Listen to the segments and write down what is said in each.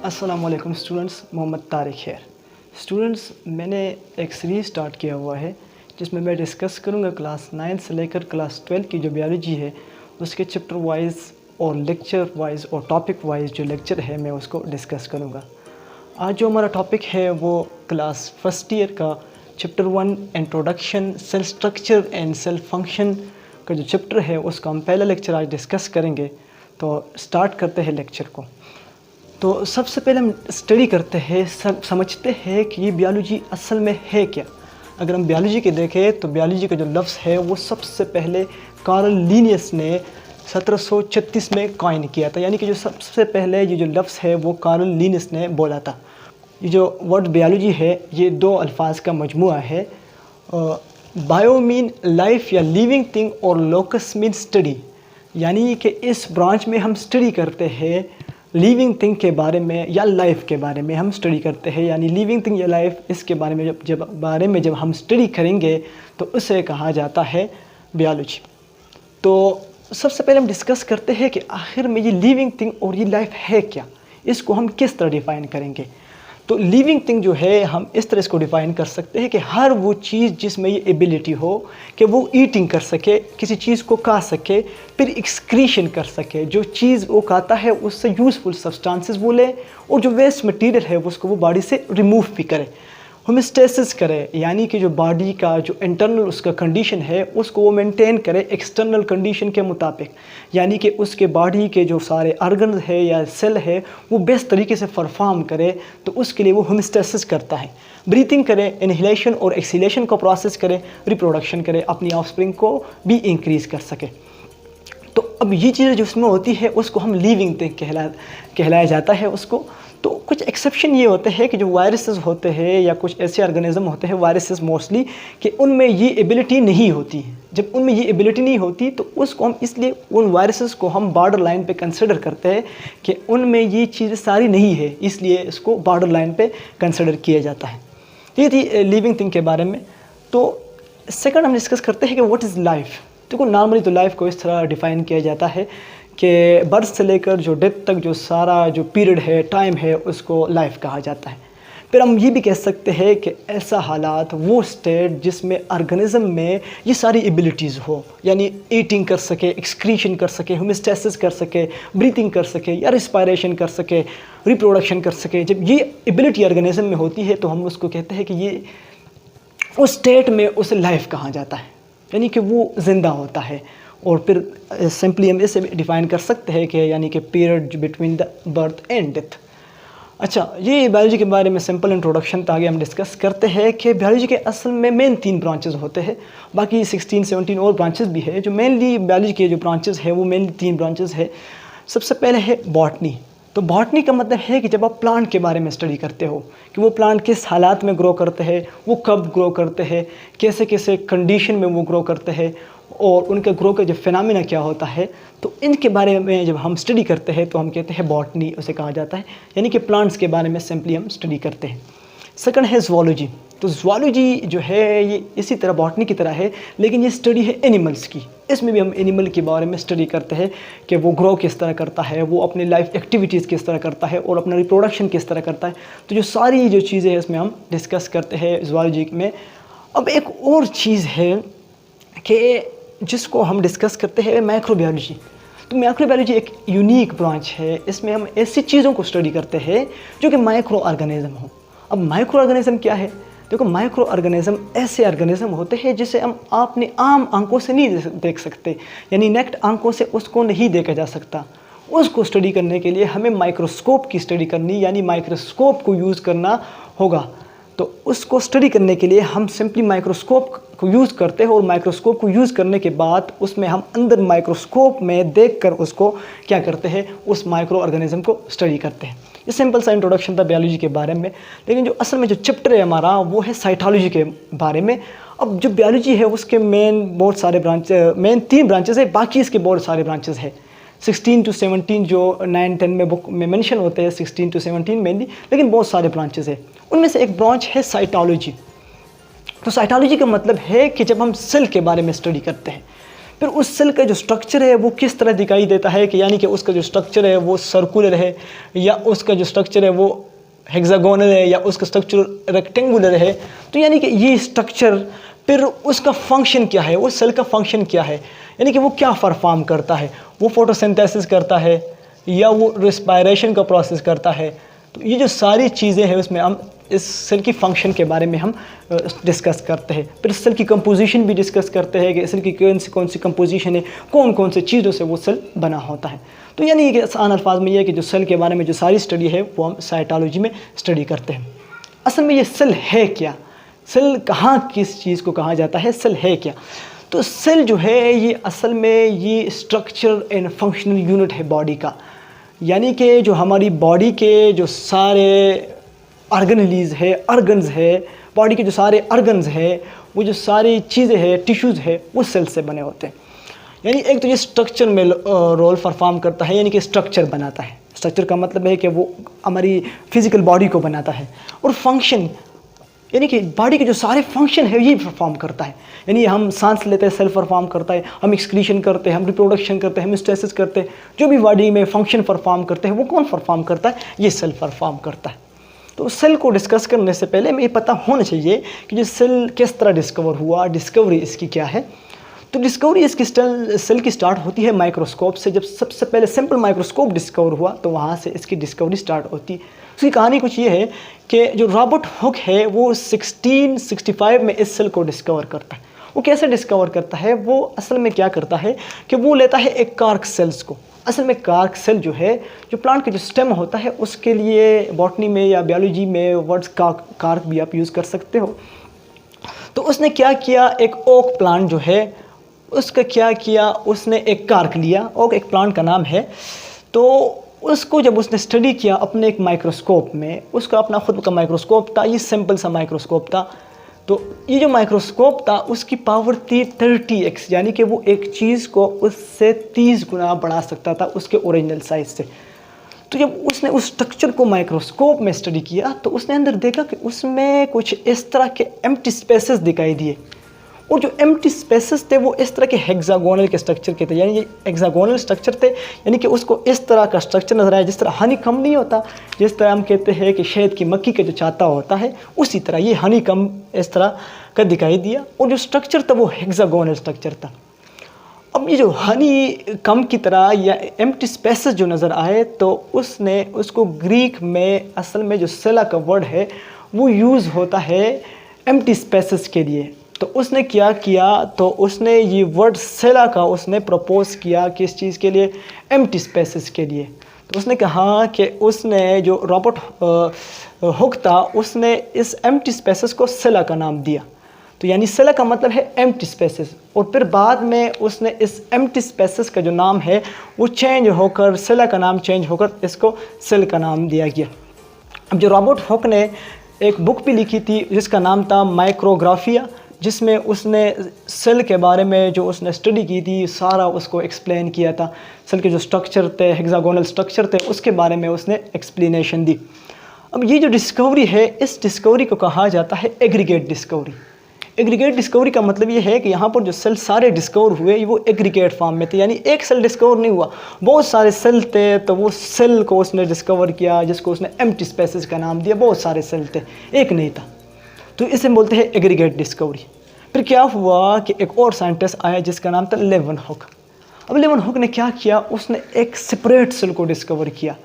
अस्सलाम वालेकुम स्टूडेंट्स, मोहम्मद तारिक है। स्टूडेंट्स, मैंने एक सीरीज़ स्टार्ट किया हुआ है जिसमें मैं डिस्कस करूंगा क्लास 9 से लेकर क्लास 12 की जो बायोलॉजी है उसके चैप्टर वाइज और लेक्चर वाइज और टॉपिक वाइज जो लेक्चर है मैं उसको डिस्कस करूंगा। आज जो हमारा टॉपिक है वो क्लास फर्स्ट ईयर का chapter 1 introduction cell structure and cell function का जो चैप्टर है उसका हम पहला लेक्चर आज डिस्कस करेंगे। तो स्टार्ट करते हैं लेक्चर को। तो सबसे पहले हम स्टडी करते हैं, समझते हैं कि ये बायोलॉजी असल में है क्या। अगर हम बायोलॉजी के देखें तो बायोलॉजी का जो लफ्ज़ है वो सबसे पहले कार्ल लिनियस ने 1736 में कॉइन किया था। यानी कि जो सबसे पहले ये जो लफ्ज़ है वो कार्ल लिनियस ने बोला था। ये जो वर्ड बायोलॉजी है ये दो अल्फाज का मजमुआ है। बायो मीन लाइफ या लिविंग थिंग और लोकस मीन स्टडी। यानी कि इस ब्रांच में हम स्टडी करते हैं लिविंग थिंग के बारे में या लाइफ के बारे में हम स्टडी करते हैं। यानी लिविंग थिंग या लाइफ इसके बारे में जब हम स्टडी करेंगे तो उसे कहा जाता है बायोलॉजी। तो सबसे पहले हम डिस्कस करते हैं कि आखिर में ये लिविंग थिंग और ये लाइफ है क्या, इसको हम किस तरह डिफ़ाइन करेंगे। तो लिविंग थिंग जो है हम इस तरह इसको डिफ़ाइन कर सकते हैं कि हर वो चीज़ जिसमें ये एबिलिटी हो कि वो ईटिंग कर सके, किसी चीज़ को खा सके, फिर एक्सक्रीशन कर सके। जो चीज़ वो खाता है उससे यूज़फुल सब्सटेंसेस वो ले और जो वेस्ट मटेरियल है उसको वो बॉडी से रिमूव भी करे, होमियोस्टेसिस करे। यानी कि जो बॉडी का जो इंटरनल उसका कंडीशन है उसको वो मेंटेन करे एक्सटर्नल कंडीशन के मुताबिक। यानी कि उसके बॉडी के जो सारे ऑर्गन है या सेल है वो बेस्ट तरीके से परफॉर्म करे, तो उसके लिए वो होमियोस्टेसिस करता है। ब्रीथिंग करे, इनहेलेशन और एक्सहेलेशन को प्रोसेस करे, रिप्रोडक्शन करे, अपनी ऑफस्प्रिंग को भी इंक्रीज़ कर सके। तो अब ये चीज़ें जो उसमें होती है उसको हम लिविंग थिंग कहलाया जाता है उसको। तो कुछ एक्सेप्शन ये होते हैं कि जो वायरसेस होते हैं या कुछ ऐसे ऑर्गेनिज्म होते हैं, वायरसेस मोस्टली, कि उनमें ये एबिलिटी नहीं होती। जब उनमें ये एबिलिटी नहीं होती तो उसको हम इसलिए उन वायरसेस को हम बॉर्डर लाइन पे कंसिडर करते हैं कि उनमें ये चीज़ें सारी नहीं है, इसलिए इसको बॉर्डर लाइन पे कंसिडर किया जाता है। ये थी लिविंग थिंग के बारे में। तो सेकंड हम डिस्कस करते हैं कि व्हाट इज़ लाइफ। देखो नॉर्मली तो लाइफ को इस तरह डिफ़ाइन किया जाता है कि बर्थ से लेकर जो डेथ तक जो सारा जो पीरियड है, टाइम है, उसको लाइफ कहा जाता है। फिर हम ये भी कह सकते हैं कि ऐसा हालात, वो स्टेट जिसमें ऑर्गेनिज्म में ये सारी एबिलिटीज़ हो, यानी ईटिंग कर सके, एक्सक्रीशन कर सके, होमियोस्टेसिस कर सके, ब्रीथिंग कर सके या रिस्पायरेशन कर सके, रिप्रोडक्शन कर सके। जब ये एबिलिटी ऑर्गेनिज्म में होती है तो हम उसको कहते हैं कि ये उस स्टेट में उसे लाइफ कहा जाता है, यानी कि वो ज़िंदा होता है। और फिर सिंपली हम इसे डिफ़ाइन कर सकते हैं कि यानी कि period between the birth and death. अच्छा, ये बायोलॉजी के बारे में सिंपल इंट्रोडक्शन था। आगे हम डिस्कस करते हैं कि बायोलॉजी के असल में मेन 3 ब्रांचेस होते हैं, बाकी 16-17 और ब्रांचेस भी है। जो मेनली बायोलॉजी के जो ब्रांचेस है वो मेनली 3 ब्रांचेस है। सबसे पहले है बॉटनी। तो बॉटनी का मतलब है कि जब आप प्लांट के बारे में स्टडी करते हो कि वो प्लांट किस हालात में ग्रो करते हैं, वो कब ग्रो करते हैं, कैसे कैसे कंडीशन में वो ग्रो करते हैं और उनके ग्रो का जो फिनोमेना क्या होता है, तो इनके बारे में जब हम स्टडी करते हैं तो हम कहते हैं बॉटनी उसे कहा जाता है। यानी कि प्लांट्स के बारे में सिंपली हम स्टडी करते हैं। सेकंड है ज़ूलॉजी। तो ज़ूलॉजी जो है ये इसी तरह बॉटनी की तरह है, लेकिन ये स्टडी है एनिमल्स की। इसमें भी हम एनिमल के बारे में स्टडी करते हैं कि वो ग्रो किस तरह करता है, वो अपनी लाइफ एक्टिविटीज़ किस तरह करता है और अपना रिप्रोडक्शन किस तरह करता है। तो जो सारी जो चीज़ें हैं इसमें हम डिस्कस करते हैं ज़ूलॉजी में। अब एक और चीज़ है कि जिसको हम डिस्कस करते हैं माइक्रोबायोलॉजी। तो माइक्रोबायोलॉजी एक यूनिक ब्रांच है। इसमें हम ऐसी चीज़ों को स्टडी करते हैं जो कि माइक्रो ऑर्गेनिज्म हो। अब माइक्रो ऑर्गेनिज्म क्या है? देखो, माइक्रो ऑर्गेनिज्म ऐसे ऑर्गेनिज्म होते हैं जिसे हम अपने आम आंखों से नहीं देख सकते, यानी नेक्ड आंखों से उसको नहीं देखा जा सकता। उसको स्टडी करने के लिए हमें माइक्रोस्कोप की स्टडी करनी, यानी माइक्रोस्कोप को यूज़ करना होगा। तो उसको स्टडी करने के लिए हम सिंपली माइक्रोस्कोप को यूज़ करते हैं और माइक्रोस्कोप को यूज़ करने के बाद उसमें हम अंदर माइक्रोस्कोप में देखकर उसको क्या करते हैं, उस माइक्रो ऑर्गेनिज्म को स्टडी करते हैं। ये सिंपल सा इंट्रोडक्शन था बायोलॉजी के बारे में। लेकिन जो असल में जो चैप्टर है हमारा वो है साइटोलॉजी के बारे में। अब जो बायोलॉजी है उसके बहुत सारे मेन 3 ब्रांचेस है, बाकी इसके बहुत सारे ब्रांचेस है। 16 to 17 जो 9-10 में बुक में मेंशन होते हैं, 16 to 17 मेनली, लेकिन बहुत सारे ब्रांचेस है। उनमें से एक ब्रांच है साइटोलॉजी। तो साइटोलॉजी का मतलब है कि जब हम सेल के बारे में स्टडी करते हैं, फिर उस सेल का जो स्ट्रक्चर है वो किस तरह दिखाई देता है, कि यानी कि उसका जो स्ट्रक्चर है वो सर्कुलर है, या उसका जो स्ट्रक्चर है वो हेक्सागोनल है, या उसका स्ट्रक्चर रेक्टेंगुलर है। तो यानी कि ये स्ट्रक्चर, फिर उसका फंक्शन क्या है, वो सेल का फंक्शन क्या है, यानी कि वो क्या परफॉर्म करता है, वो फोटोसिंथेसिस करता है या वो रेस्पिरेशन का प्रोसेस करता है। तो ये जो सारी चीज़ें हैं उसमें हम इस सेल की फंक्शन के बारे में हम डिस्कस करते हैं। फिर सेल की कंपोजिशन भी डिस्कस करते हैं कि सेल की कौन सी कंपोजिशन है, कौन कौन से चीज़ों से वो सेल बना होता है। तो यानी कि आसान अल्फाज में ये है कि जो सेल के बारे में जो सारी स्टडी है वो हम साइटोलॉजी में स्टडी करते हैं। असल में ये सेल है क्या, सेल कहाँ किस चीज़ को कहा जाता है, सेल है क्या? तो सेल जो है ये असल में ये स्ट्रक्चर एंड फंक्शनल यूनिट है बॉडी का। यानी कि जो हमारी बॉडी के जो सारे ऑर्गेनेलीज है, अर्गन्स है, बॉडी के जो सारे अर्गन्स है, वो जो सारी चीज़ें हैं, टिश्यूज़ है, वो सेल से बने होते हैं। यानी एक तो ये स्ट्रक्चर में रोल परफॉर्म करता है, यानी कि स्ट्रक्चर बनाता है। स्ट्रक्चर का मतलब है कि वो हमारी फिजिकल बॉडी को बनाता है। और फंक्शन यानी कि बॉडी के जो सारे फंक्शन है ये परफॉर्म करता है। यानी हम सांस लेते हैं, सेल परफॉर्म करता है, हम एक्सक्रीशन करते हैं, हम रिप्रोडक्शन करते हैं, हम स्टेसिस करते हैं, जो भी बॉडी में फंक्शन परफॉर्म करते हैं वो कौन परफॉर्म करता है, ये सेल परफॉर्म करता है। तो सेल को डिस्कस करने से पहले हमें ये पता होना चाहिए कि ये सेल किस तरह डिस्कवर हुआ, डिस्कवरी इसकी क्या है। तो डिस्कवरी इसकी सेल की स्टार्ट होती है माइक्रोस्कोप से। जब सबसे पहले सिंपल माइक्रोस्कोप डिस्कवर हुआ तो वहाँ से इसकी डिस्कवरी स्टार्ट होती है। उसकी कहानी कुछ ये है कि जो रॉबर्ट हुक है वो 1665 में इस सेल को डिस्कवर करता है। वो कैसे डिस्कवर करता है, वो असल में क्या करता है कि वो लेता है एक कार्क सेल्स को। असल में कार्क सेल जो है, जो प्लांट का जो स्टेम होता है, उसके लिए बॉटनी में या बायोलॉजी में वर्ड्स कार्क भी आप यूज़ कर सकते हो। तो उसने क्या किया, एक ओक प्लांट जो है उसका क्या किया, उसने एक कार्क लिया, ओक एक प्लांट का नाम है। तो उसको जब उसने स्टडी किया अपने एक माइक्रोस्कोप में, उसका अपना खुद का माइक्रोस्कोप था, ये सिंपल सा माइक्रोस्कोप था। तो ये जो माइक्रोस्कोप था उसकी पावर थी 30x, यानी कि वो एक चीज़ को उससे 30 गुना बढ़ा सकता था उसके ओरिजिनल साइज से। तो जब उसने उस स्ट्रक्चर को माइक्रोस्कोप में स्टडी किया तो उसने अंदर देखा कि उसमें कुछ इस तरह के एम्प्टी स्पेसेस दिखाई दिए। और जो एम्प्टी स्पेसेस थे वो इस तरह के हेक्सागोनल के स्ट्रक्चर के थे, यानी ये हेक्सागोनल स्ट्रक्चर थे। यानी कि उसको इस तरह का स्ट्रक्चर नजर आया, जिस तरह हनी कम नहीं होता, जिस तरह हम कहते हैं कि शहद की मक्खी का जो छाता होता है, उसी तरह ये हनी कम इस तरह का दिखाई दिया। और जो स्ट्रक्चर था वो हेक्सागोनल स्ट्रक्चर था। अब ये जो हनी कम की तरह या एम्प्टी स्पेसेस जो नज़र आए तो उसने उसको ग्रीक में असल में जो सेला का वर्ड है वो यूज़ होता है एम्प्टी स्पेसेस के लिए। तो उसने क्या किया, तो उसने ये वर्ड सेला का उसने प्रपोज किया किस चीज़ के लिए, एम्प्टी स्पेसेस के लिए। तो उसने कहा कि उसने जो रॉबर्ट हुक था उसने इस एम्प्टी स्पेसेस को सेला का नाम दिया। तो यानी सेला का मतलब है एम्प्टी स्पेसेस। और फिर बाद में उसने इस एम्प्टी स्पेसेस का जो नाम है वो चेंज होकर सेला का नाम चेंज होकर इसको सेल का नाम दिया गया। अब जो रॉबर्ट हुक ने एक बुक भी लिखी थी जिसका नाम था माइक्रोग्राफिया, जिसमें उसने सेल के बारे में जो उसने स्टडी की थी सारा उसको एक्सप्लेन किया था। सेल के जो स्ट्रक्चर थे, हेक्सागोनल स्ट्रक्चर थे, उसके बारे में उसने एक्सप्लेनेशन दी। अब ये जो डिस्कवरी है, इस डिस्कवरी को कहा जाता है एग्रीगेट डिस्कवरी। एग्रीगेट डिस्कवरी का मतलब ये है कि यहाँ पर जो सेल सारे डिस्कवर हुए वो एग्रीगेट फॉर्म में थे, यानी एक सेल डिस्कवर नहीं हुआ, बहुत सारे सेल थे। तो वो सेल को उसने डिस्कवर किया जिसको उसने एम्प्टी स्पेसेस का नाम दिया। बहुत सारे सेल थे, एक नहीं था। तो इसे बोलते हैं एग्रीगेट डिस्कवरी। फिर क्या हुआ कि एक और साइंटिस्ट आया जिसका नाम था लेवनहुक। अब लेवनहुक ने क्या किया, उसने एक सेपरेट सेल को डिस्कवर किया।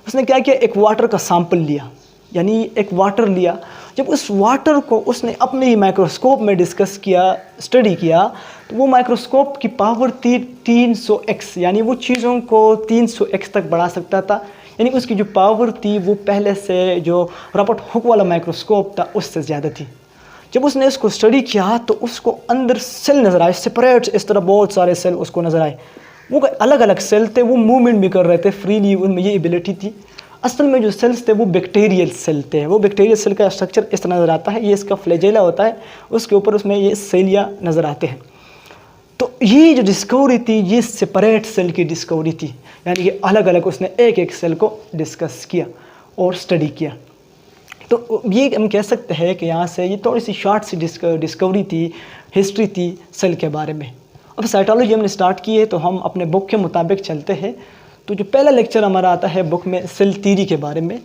उसने क्या किया, एक वाटर का सैंपल लिया, यानी एक वाटर लिया। जब उस वाटर को उसने अपने ही माइक्रोस्कोप में डिस्कस किया, स्टडी किया, तो वो माइक्रोस्कोप की पावर थी 300x, यानी वो चीज़ों को 300x तक बढ़ा सकता था। यानी उसकी जो पावर थी वो पहले से जो रॉबर्ट हुक वाला माइक्रोस्कोप था उससे ज़्यादा थी। जब उसने इसको स्टडी किया तो उसको अंदर सेल नज़र आए, सेपरेट, इस तरह बहुत सारे सेल उसको नज़र आए। वो अलग अलग सेल थे, वो मूवमेंट भी कर रहे थे फ्रीली, उनमें ये एबिलिटी थी। असल में जो सेल्स थे वो बैक्टीरियल सेल थे। वो बैक्टीरियल सेल का स्ट्रक्चर इस तरह नज़र आता है, ये इसका फ्लैजेला होता है, उसके ऊपर उसमें ये सेलिया नज़र आते हैं। तो ये जो डिस्कवरी थी ये सेपरेट सेल की डिस्कवरी थी, यानी कि अलग अलग उसने एक एक सेल को डिस्कस किया और स्टडी किया। तो ये हम कह सकते हैं कि यहाँ से ये थोड़ी सी शॉर्ट सी डिस्कवरी थी, हिस्ट्री थी सेल के बारे में। अब साइटोलॉजी हमने स्टार्ट की है तो हम अपने बुक के मुताबिक चलते हैं। तो जो पहला लेक्चर हमारा आता है बुक में सेल थ्योरी के बारे में,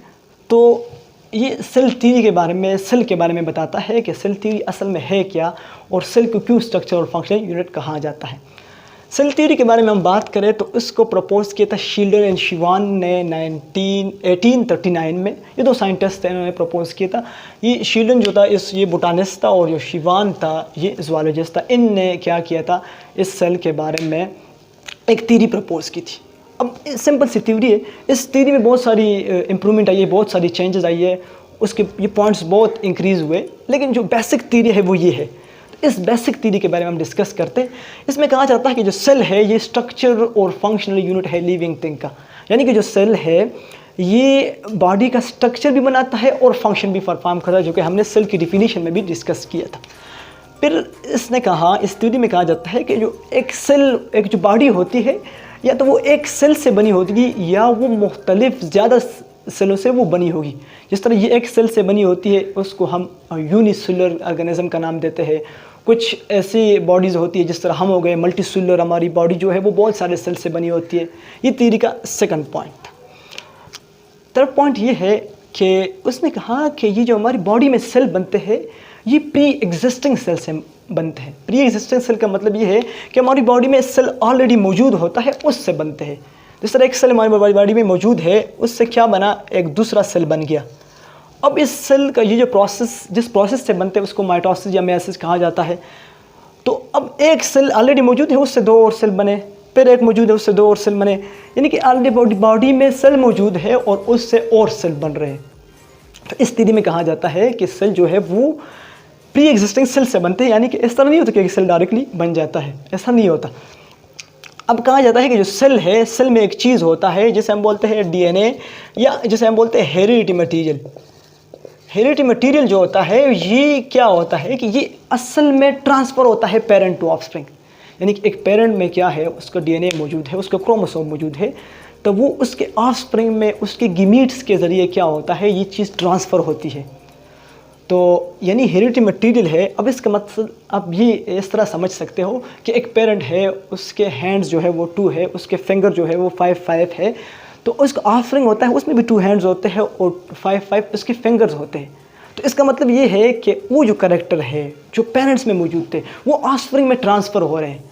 तो ये सेल थ्योरी के बारे में, सेल के बारे में बताता है कि सेल थ्योरी असल में है क्या और सेल को क्यों स्ट्रक्चर और फंक्शनल यूनिट कहा जाता है। सेल थ्योरी के बारे में हम बात करें तो इसको प्रपोज किया था शील्डन एंड शिवान ने 1839 में। ये दो साइंटिस्ट थे, इन्होंने प्रपोज किया था। ये शील्डन जो था ये बोटानिस्ट था और जो शिवान था ये ज़ूलॉजिस्ट था। इनने क्या किया था, इस सेल के बारे में एक थ्योरी प्रपोज की थी। अब सिंपल सी थ्योरी है, इस थ्योरी में बहुत सारी इम्प्रूवमेंट आई है, बहुत सारी चेंजेस आई है, उसके ये पॉइंट्स बहुत इंक्रीज़ हुए, लेकिन जो बेसिक थ्योरी है वो ये है। इस बेसिक थ्योरी के बारे में हम डिस्कस करते हैं। इसमें कहा जाता है कि जो सेल है ये स्ट्रक्चर और फंक्शनल यूनिट है लिविंग थिंग का, यानी कि जो सेल है ये बॉडी का स्ट्रक्चर भी बनाता है और फंक्शन भी परफॉर्म करता है, जो कि हमने सेल की डिफिनीशन में भी डिस्कस किया था। फिर इसने कहा, इस थ्योरी में कहा जाता है कि जो एक सेल, एक जो बॉडी होती है, या तो वो एक सेल से बनी होगी या वो मुख्तलिफ ज़्यादा सेलों से वो बनी होगी। जिस तरह ये एक सेल से बनी होती है उसको हम यूनिसेलुलर ऑर्गेनिज्म का नाम देते हैं। कुछ ऐसी बॉडीज़ होती है जिस तरह हम हो गए मल्टीसेलुलर, हमारी बॉडी जो है वो बहुत सारे सेल से बनी होती है। ये थ्योरी का सेकंड पॉइंट था। थर्ड पॉइंट ये है कि उसने कहा कि ये जो हमारी बॉडी में सेल बनते हैं ये प्री एग्जिस्टिंग सेल से बनते हैं। प्री एग्जिस्टिंग सेल का मतलब ये है कि हमारी बॉडी में सेल ऑलरेडी मौजूद होता है, उससे बनते हैं। जिस तरह एक सेल हमारी बॉडी में मौजूद है, उससे क्या बना, एक दूसरा सेल बन गया। अब इस सेल का ये जो प्रोसेस, जिस प्रोसेस से बनते हैं उसको माइटोसिस या मेयोसिस कहा जाता है। तो अब एक सेल ऑलरेडी मौजूद है, उससे दो और सेल बने, फिर एक मौजूद है, उससे दो और सेल बने, यानी कि ऑलरेडी बॉडी में सेल मौजूद है और उससे और सेल बन रहे हैं। तो इस स्थिति में कहा जाता है कि सेल जो है वो प्री एग्जिस्टिंग सेल से बनते हैं, यानी कि इस तरह नहीं होता कि सेल डायरेक्टली बन जाता है, ऐसा नहीं होता। अब कहा जाता है कि जो सेल है, सेल में एक चीज़ होता है जिसे हम बोलते हैं डीएनए, या जिसे हम बोलते हैं हेरिडिटी मटीरियल। हेरिडिटी मटीरियल जो होता है ये क्या होता है कि ये असल में ट्रांसफ़र होता है पेरेंट टू ऑफस्प्रिंग, यानी कि एक पेरेंट में क्या है, उसका डीएनए मौजूद है, उसका क्रोमोसोम मौजूद है, तो वो उसके ऑफस्प्रिंग में उसके गिमीट्स के ज़रिए क्या होता है, ये चीज़ ट्रांसफ़र होती है। तो यानी हेरिडिटी मटीरियल है। अब इसका मतलब आप ये इस तरह समझ सकते हो कि एक पेरेंट है, उसके हैंड्स जो है वो 2 है, उसके फिंगर जो है वो 5 है, तो उसका ऑफस्प्रिंग होता है, उसमें भी 2 हैंड्स होते हैं और 5 उसके फिंगर्स होते हैं। तो इसका मतलब ये है कि वो जो करैक्टर है जो पेरेंट्स में मौजूद थे वो ऑफस्प्रिंग में ट्रांसफ़र हो रहे हैं।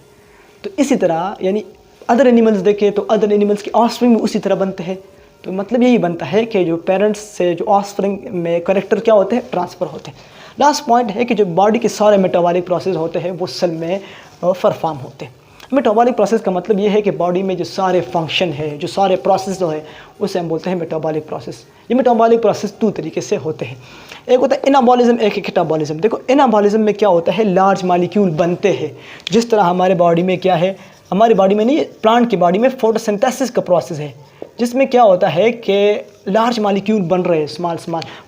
तो इसी तरह यानी अदर एनिमल्स देखें तो अदर एनिमल्स के ऑफस्प्रिंग भी उसी तरह बनते हैं। तो मतलब यही बनता है कि जो पेरेंट्स से जो ऑफस्प्रिंग में करैक्टर क्या होते हैं, ट्रांसफ़र होते हैं। लास्ट पॉइंट है कि जो बॉडी के सारे मेटाबॉलिक प्रोसेस होते हैं वो सेल में परफॉर्म होते हैं। मेटाबॉलिक प्रोसेस का मतलब ये है कि बॉडी में जो सारे फंक्शन है, जो सारे प्रोसेस जो है उसे हम बोलते हैं मेटाबॉलिक प्रोसेस। ये मेटाबॉलिक प्रोसेस 2 तरीके से होते हैं, एक होता है एनाबॉलिज्म, एक है कैटाबॉलिज्म। देखो एनाबॉलिज्म में क्या होता है, लार्ज मॉलिक्यूल बनते हैं। जिस तरह हमारे बॉडी में क्या है, हमारी बॉडी में नहीं, प्लांट की बॉडी में फोटोसिंथेसिस का प्रोसेस है, जिसमें क्या होता है कि लार्ज मॉलिक्यूल बन रहे हैं, स्मॉल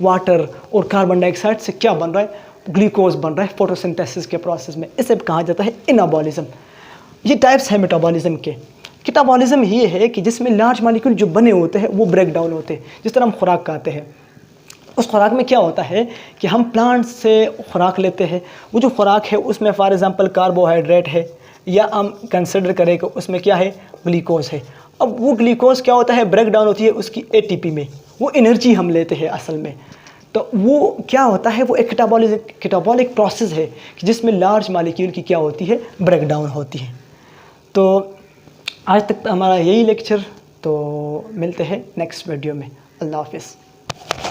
वाटर और कार्बन डाइऑक्साइड से क्या बन रहा है, ग्लूकोज बन रहा है फोटोसिंथेसिस के प्रोसेस में। इसे कहा जाता है एनाबॉलिज्म। ये टाइप्स है मेटाबॉलिज्म के। कैटाबॉलिज्म ये है कि जिसमें लार्ज मॉलिक्यूल जो बने होते हैं वो ब्रेक डाउन होते हैं। जिस तरह हम खुराक खाते हैं, उस खुराक में क्या होता है कि हम प्लांट से खुराक लेते हैं, वो जो खुराक है उसमें फॉर एग्जांपल कार्बोहाइड्रेट है, या हम कंसिडर करें कि उसमें क्या है, ग्लूकोज है। अब वो ग्लूकोज क्या होता है, ब्रेक डाउन होती है उसकी एटीपी में, वो एनर्जी हम लेते हैं असल में। तो वो क्या होता है, वो एक कैटाबॉलिक प्रोसेस है कि जिसमें लार्ज मॉलिक्यूल की क्या होती है, ब्रेक डाउन होती है। तो आज तक हमारा यही लेक्चर, तो मिलते हैं नेक्स्ट वीडियो में। अल्लाह हाफिज़।